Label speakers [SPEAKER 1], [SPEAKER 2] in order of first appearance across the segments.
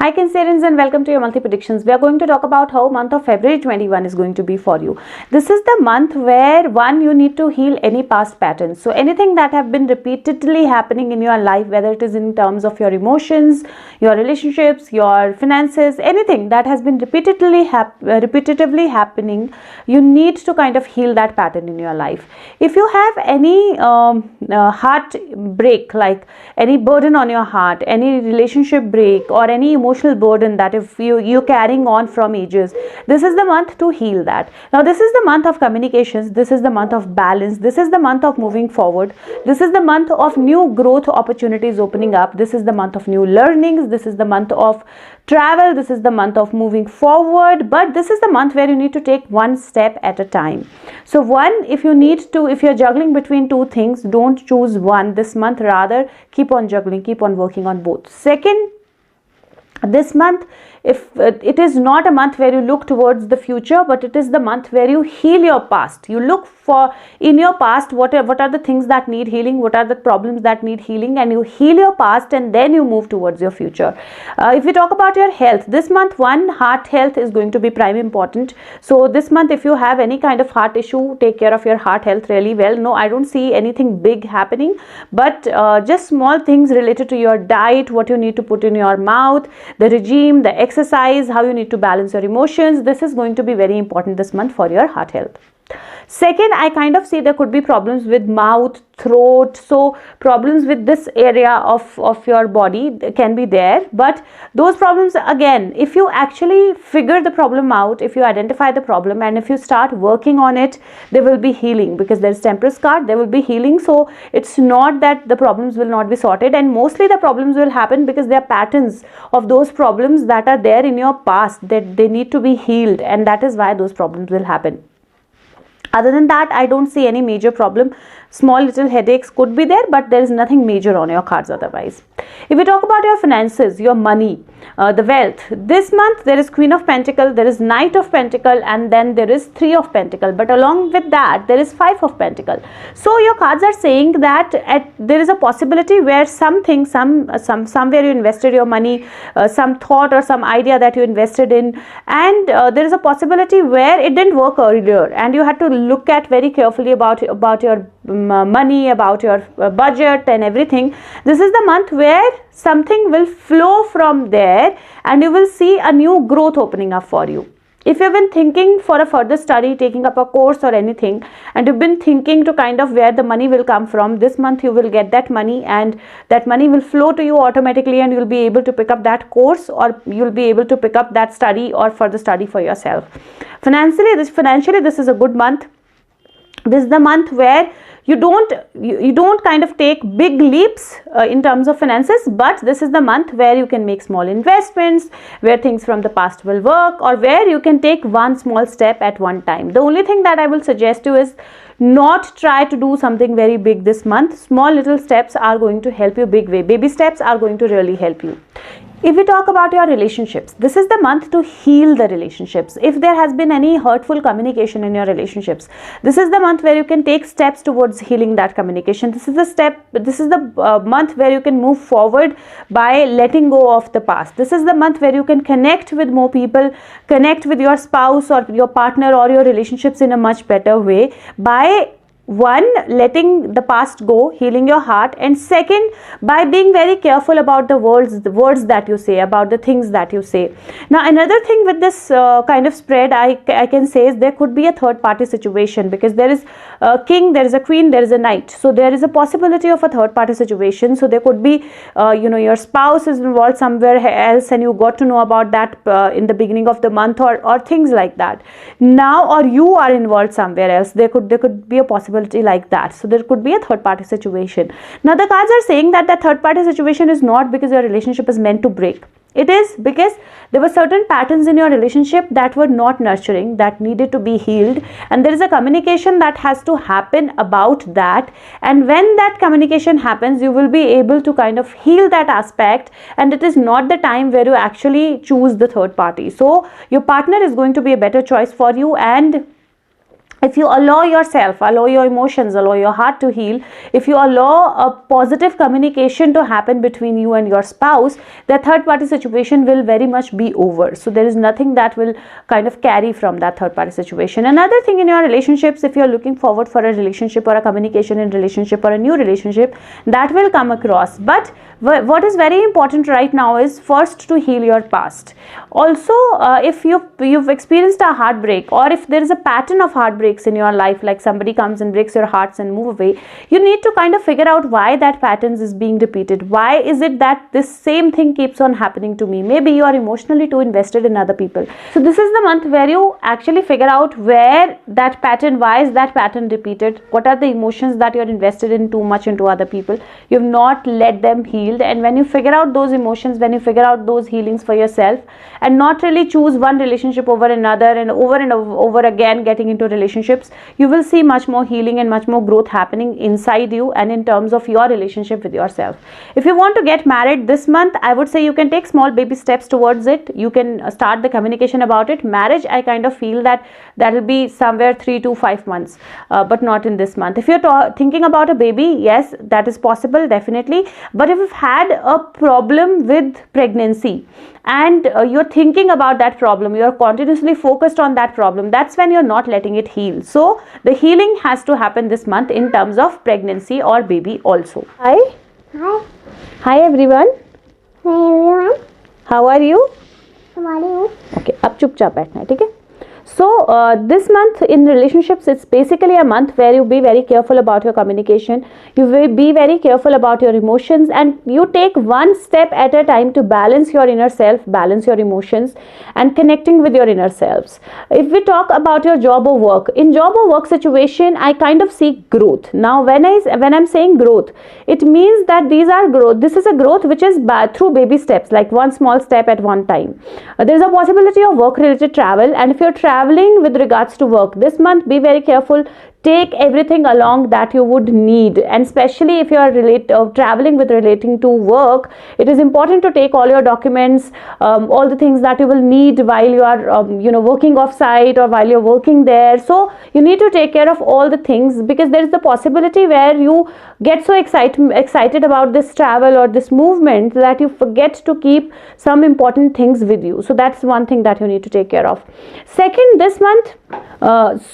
[SPEAKER 1] Hi Cancerians, and welcome to your monthly predictions. We are going to talk about how month of February 21 is going to be for you. This is the month where you need to heal any past patterns. So anything that have been repeatedly happening in your life, whether it is in terms of your emotions, your relationships, your finances, anything that has been repetitively happening, you need to kind of heal that pattern in your life. If you have any heart break, like any burden on your heart, any relationship break, or any emotional burden that if you're carrying on from ages, this is the month to heal that. Now this is the month of communications, this is the month of balance, this is the month of moving forward, this is the month of new growth opportunities opening up, this is the month of new learnings, this is the month of travel, this is the month of moving forward, but this is the month where you need to take one step at a time. So if you're juggling between two things, don't choose one this month, rather keep on juggling, keep on working on both. Second, this month, if it is not a month where you look towards the future, but it is the month where you heal your past. You look for in your past what are the things that need healing, what are the problems that need healing, and you heal your past and then you move towards your future. If we talk about your health, this month heart health is going to be prime important. So this month, if you have any kind of heart issue, take care of your heart health really well. No, I don't see anything big happening, but just small things related to your diet, what you need to put in your mouth, the regime, the exercise, how you need to balance your emotions. This is going to be very important this month for your heart health. Second, I kind of see there could be problems with mouth, throat, so problems with this area of your body can be there, but those problems, again, if you actually figure the problem out, if you identify the problem and if you start working on it, there will be healing, because there is Temperance card, there will be healing. So it's not that the problems will not be sorted, and mostly the problems will happen because there are patterns of those problems that are there in your past that they need to be healed, and that is why those problems will happen. Other than that, I don't see any major problem. Small little headaches could be there, but there is nothing major on your cards otherwise. If we talk about your finances, your money, the wealth, this month there is Queen of Pentacle, there is Knight of Pentacle, and then there is Three of Pentacle. But along with that, there is Five of Pentacle. So your cards are saying that there is a possibility where somewhere you invested your money, some thought or some idea that you invested in, and there is a possibility where it didn't work earlier, and you had to look at very carefully about your money, about your budget and everything. This is the month where something will flow from there and you will see a new growth opening up for you. If you've been thinking for a further study, taking up a course or anything, and you've been thinking to kind of where the money will come from, this month you will get that money, and that money will flow to you automatically, and you'll be able to pick up that course, or you'll be able to pick up that study or further study for yourself. Financially, this is a good month. This is the month where you don't kind of take big leaps in terms of finances, but this is the month where you can make small investments, where things from the past will work, or where you can take one small step at one time. The only thing that I will suggest you is not try to do something very big this month. Small little steps are going to help you big way. Baby steps are going to really help you. If we talk about your relationships, this is the month to heal the relationships. If there has been any hurtful communication in your relationships, this is the month where you can take steps towards healing that communication. This is the month where you can move forward by letting go of the past. This is the month where you can connect with more people, connect with your spouse or your partner or your relationships in a much better way by letting the past go, healing your heart, and second, by being very careful about the words that you say, about the things that you say. Now another thing with this kind of spread I can say is there could be a third party situation, because there is a king, there is a queen, there is a knight, so there is a possibility of a third party situation. So there could be your spouse is involved somewhere else and you got to know about that in the beginning of the month, or things like that. Now, or you are involved somewhere else, there could be a possibility like that. So there could be a third party situation. Now the cards are saying that the third party situation is not because your relationship is meant to break. It is because there were certain patterns in your relationship that were not nurturing, that needed to be healed, and there is a communication that has to happen about that, and when that communication happens, you will be able to kind of heal that aspect, and it is not the time where you actually choose the third party. So your partner is going to be a better choice for you, and if you allow yourself, allow your emotions, allow your heart to heal, if you allow a positive communication to happen between you and your spouse, the third party situation will very much be over. So there is nothing that will kind of carry from that third party situation. Another thing in your relationships, if you're looking forward for a relationship or a communication in relationship or a new relationship, that will come across. But what is very important right now is first to heal your past. Also, if you've experienced a heartbreak, or if there is a pattern of heartbreaks in your life, like somebody comes and breaks your hearts and move away, you need to kind of figure out why that patterns is being repeated. Why is it that this same thing keeps on happening to me? Maybe you are emotionally too invested in other people. So this is the month where you actually figure out where that pattern, why is that pattern repeated, what are the emotions that you're invested in too much into other people, you've not let them heal. And when you figure out those emotions, when you figure out those healings for yourself, and not really choose one relationship over another and over again getting into relationships, you will see much more healing and much more growth happening inside you and in terms of your relationship with yourself. If you want to get married this month, I would say you can take small baby steps towards it. You can start the communication about it. Marriage, I kind of feel that will be somewhere 3 to 5 months, but not in this month. If you're thinking about a baby, yes, that is possible, definitely. But if you've had a problem with pregnancy and you're thinking about that problem, you're continuously focused on that problem, that's when you're not letting it heal. So the healing has to happen this month in terms of pregnancy or baby also. Hi everyone. How are you? Okay, अब चुपचाप बैठना है, ठीक है? So this month in relationships, it's basically a month where you be very careful about your communication, you will be very careful about your emotions, and you take one step at a time to balance your inner self, balance your emotions, and connecting with your inner selves. If we talk about your job or work, in job or work situation, I kind of see growth. Now when I'm saying growth, it means that these are growth. This is a growth which is through baby steps, like one small step at one time. There's a possibility of work related travel, and if you're traveling with regards to work this month, be very careful. Take everything along that you would need, and especially if you are traveling with relating to work, it is important to take all your documents, all the things that you will need while you are working off site or while you're working there. So you need to take care of all the things, because there is the possibility where you get so excited about this travel or this movement that you forget to keep some important things with you. So that's one thing that you need to take care of. Second, this month,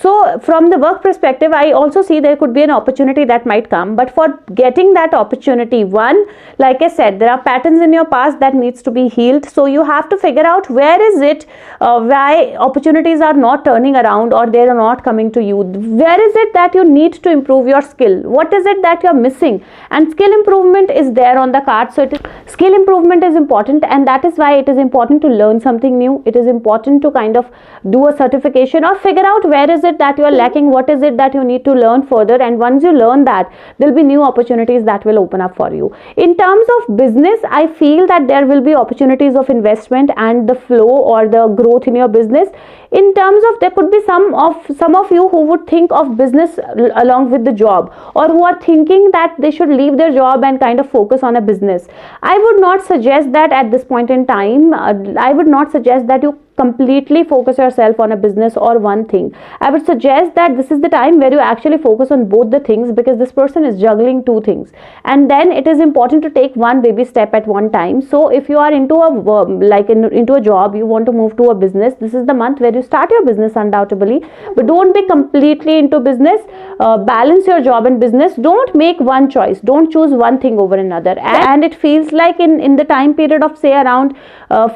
[SPEAKER 1] so from the work perspective, I also see there could be an opportunity that might come, but for getting that opportunity, one, like I said, there are patterns in your past that needs to be healed. So you have to figure out where is it, why opportunities are not turning around or they are not coming to you. Where is it that you need to improve your skill? What is it that you're missing? And skill improvement is there on the card. So skill improvement is important, and that is why it is important to learn something new. It is important to kind of do a certification or figure out where is it that you are lacking, what is it that you need to learn further, and once you learn that, there'll be new opportunities that will open up for you. In terms of business, I feel that there will be opportunities of investment and the flow or the growth in your business. In terms of, there could be some of you who would think of business along with the job, or who are thinking that they should leave their job and kind of focus on a business. I would not suggest that at this point in time. I would not suggest that you completely focus yourself on a business or one thing. I would suggest that this is the time where you actually focus on both the things, because this person is juggling two things, and then it is important to take one baby step at one time. So if you are into a job, you want to move to a business, this is the month where you start your business undoubtedly, but don't be completely into business. Balance your job and business. Don't make one choice, don't choose one thing over another. And it feels like in the time period of say around 3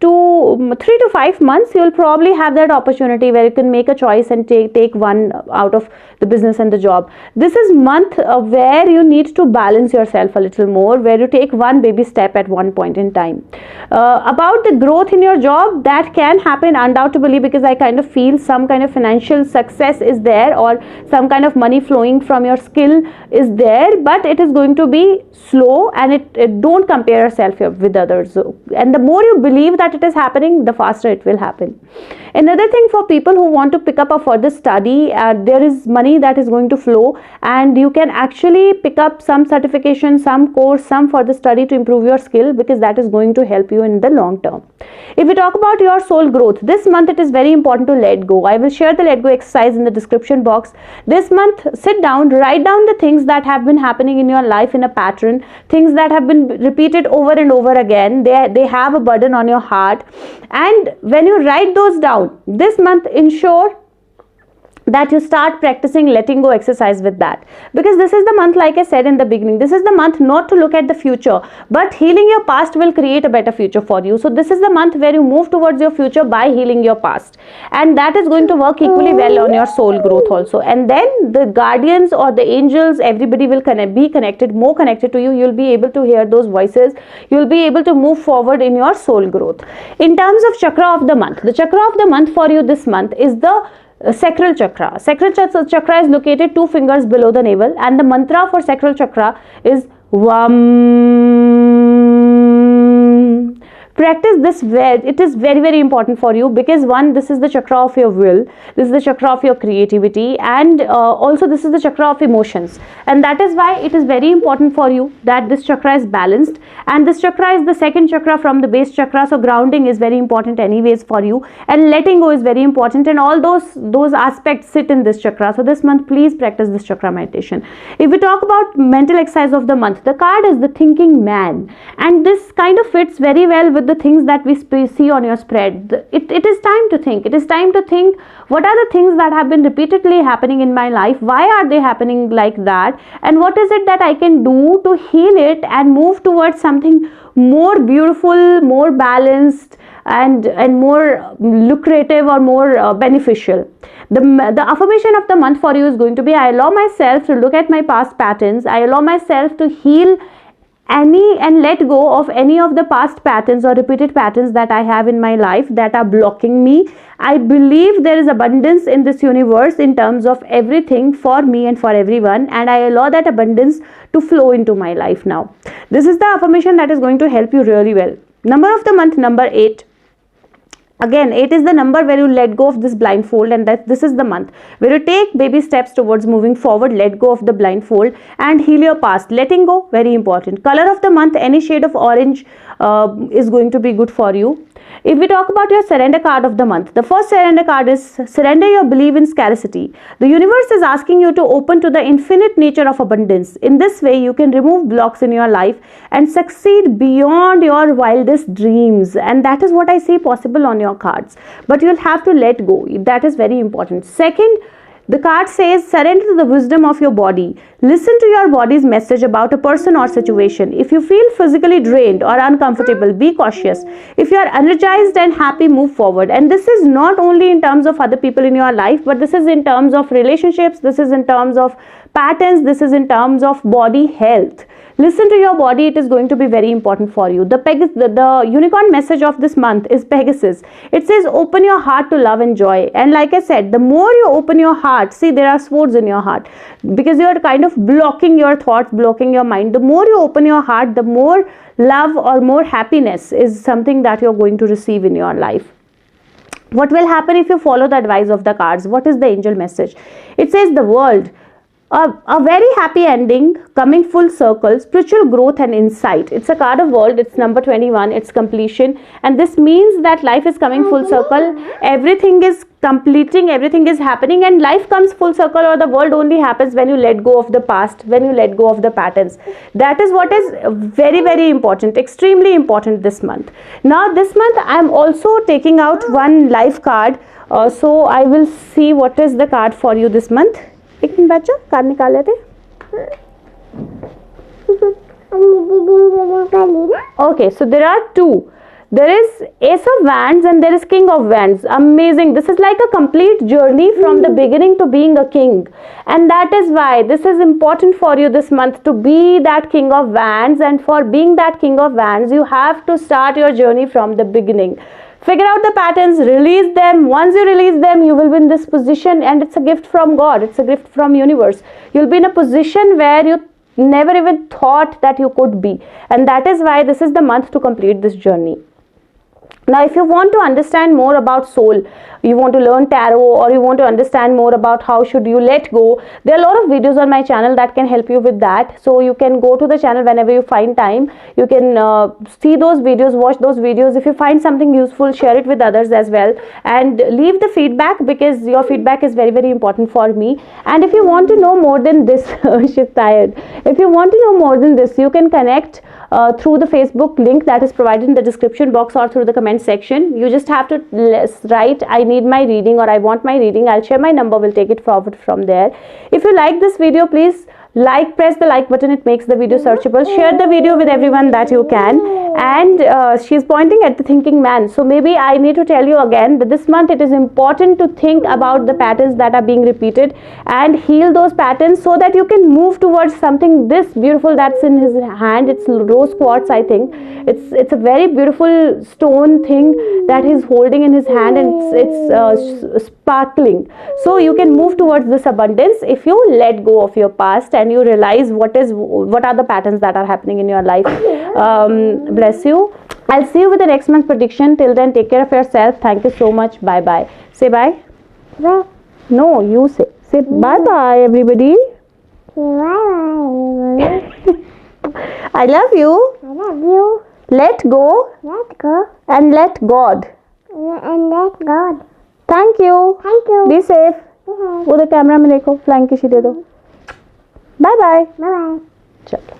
[SPEAKER 1] to 5 months, you will probably have that opportunity where you can make a choice and take one out of the business and the job. This is month where you need to balance yourself a little more, where you take one baby step at one point in time. About the growth in your job, that can happen undoubtedly, because I kind of feel some kind of financial success is there, or some kind of money flowing from your skill is there, but it is going to be slow, and it don't compare yourself with others. And the more you believe that it is happening, the faster it will happen. Another thing, for people who want to pick up a further study, there is money that is going to flow, and you can actually pick up some certification, some course, some further study to improve your skill, because that is going to help you in the long term. If we talk about your soul growth, this month it is very important to let go. I will share the let go exercise in the description box. This month, sit down, write down the things that have been happening in your life in a pattern, things that have been repeated over and over again. They have a burden on your heart, and when you write those down, this month ensure that you start practicing letting go exercise with that, because this is the month, like I said in the beginning, this is the month not to look at the future, but healing your past will create a better future for you. So this is the month where you move towards your future by healing your past, and that is going to work equally well on your soul growth also. And then the guardians or the angels, everybody will be connected, more connected to you. You'll be able to hear those voices, you'll be able to move forward in your soul growth. In terms of chakra of the month, the chakra of the month for you this month is the sacral chakra. Sacral chakra is located 2 fingers below the navel, and the mantra for sacral chakra is Vam. Practice this it is very, very important for you, because one, this is the chakra of your will, this is the chakra of your creativity, and also this is the chakra of emotions, and that is why it is very important for you that this chakra is balanced. And this chakra is the second chakra from the base chakra, so grounding is very important anyways for you, and letting go is very important, and all those aspects sit in this chakra. So this month please practice this chakra meditation. If we talk about mental exercise of the month, the card is the thinking man, and this kind of fits very well with the things that we see on your spread. It is time to think. It is time to think, what are the things that have been repeatedly happening in my life? Why are they happening like that? And what is it that I can do to heal it and move towards something more beautiful, more balanced, and more lucrative or more beneficial? The affirmation of the month for you is going to be, I allow myself to look at my past patterns. I allow myself to heal and let go of any of the past patterns or repeated patterns that I have in my life that are blocking me. I believe there is abundance in this universe in terms of everything for me and for everyone, and I allow that abundance to flow into my life now. This is the affirmation that is going to help you really well. Number of the month, number 8. Again, 8 is the number where you let go of this blindfold, and that this is the month where you take baby steps towards moving forward. Let go of the blindfold and heal your past. Letting go, very important. Color of the month, any shade of orange is going to be good for you. If we talk about your surrender card of the month, the first surrender card is surrender your belief in scarcity. The universe is asking you to open to the infinite nature of abundance. In this way, you can remove blocks in your life and succeed beyond your wildest dreams. And that is what I see possible on your cards. But you'll have to let go. That is very important. Second, the card says surrender to the wisdom of your body. Listen to your body's message about a person or situation. If you feel physically drained or uncomfortable, be cautious. If you are energized and happy, move forward. And this is not only in terms of other people in your life, but this is in terms of relationships, this is in terms of patterns, this is in terms of body health. Listen to your body. It is going to be very important for you. The unicorn message of this month is Pegasus. It says open your heart to love and joy. And like I said, the more you open your heart, see, there are swords in your heart, because you are kind of blocking your thoughts, blocking your mind. The more you open your heart, the more love or more happiness is something that you're going to receive in your life. What will happen if you follow the advice of the cards? What is the angel message? It says the world. A very happy ending, coming full circle, spiritual growth and insight. It's a card of world. It's number 21. It's completion, and this means that life is coming full circle. Everything is completing, everything is happening, and life comes full circle, or the world only happens when you let go of the past, when you let go of the patterns. That is what is very, very important, extremely important this month. Now this month I am also taking out one life card, so I will see what is the card for you this month. एक minute बच्चा card निकाल लेते. Okay, so there are two. There is Ace of Wands and there is King of Wands. Amazing. This is like a complete journey from the beginning to being a king, and that is why this is important for you this month to be that King of Wands. And for being that King of Wands, you have to start your journey from the beginning. Figure out the patterns, release them. Once you release them, you will be in this position, and it's a gift from God. It's a gift from universe. You'll be in a position where you never even thought that you could be, and that is why this is the month to complete this journey. Now, if you want to understand more about soul, you want to learn tarot, or you want to understand more about how should you let go, there are a lot of videos on my channel that can help you with that. So you can go to the channel whenever you find time. You can see those videos, watch those videos. If you find something useful, share it with others as well, and leave the feedback, because your feedback is very, very important for me. And if you want to know more than this, she's tired. If you want to know more than this, you can connect through the Facebook link that is provided in the description box, or through the comment section. You just have to write, I need my reading, or I want my reading. I'll share my number, we'll take it forward from there. If you like this video, please press the like button. It makes the video searchable. Share the video with everyone that you can. And she's pointing at the thinking man. So maybe I need to tell you again that this month it is important to think about the patterns that are being repeated and heal those patterns, so that you can move towards something this beautiful that's in his hand. It's rose quartz, I think. It's a very beautiful stone thing that he's holding in his hand, and it's sparkling. So you can move towards this abundance if you let go of your past and you realize what are the patterns that are happening in your life. Bless you. I'll see you with the next month's prediction. Till then, take care of yourself. Thank you so much. Bye bye. Say bye.
[SPEAKER 2] Bye.
[SPEAKER 1] No, you say bye bye, everybody.
[SPEAKER 2] Bye.
[SPEAKER 1] I love you.
[SPEAKER 2] I love you.
[SPEAKER 1] Let go.
[SPEAKER 2] Let go.
[SPEAKER 1] And let God.
[SPEAKER 2] And let God.
[SPEAKER 1] Thank you.
[SPEAKER 2] Thank you.
[SPEAKER 1] Be safe.
[SPEAKER 2] Bye.
[SPEAKER 1] वो camera में देखो, flying किसी दे दो. Bye bye.
[SPEAKER 2] Bye.
[SPEAKER 1] चलो.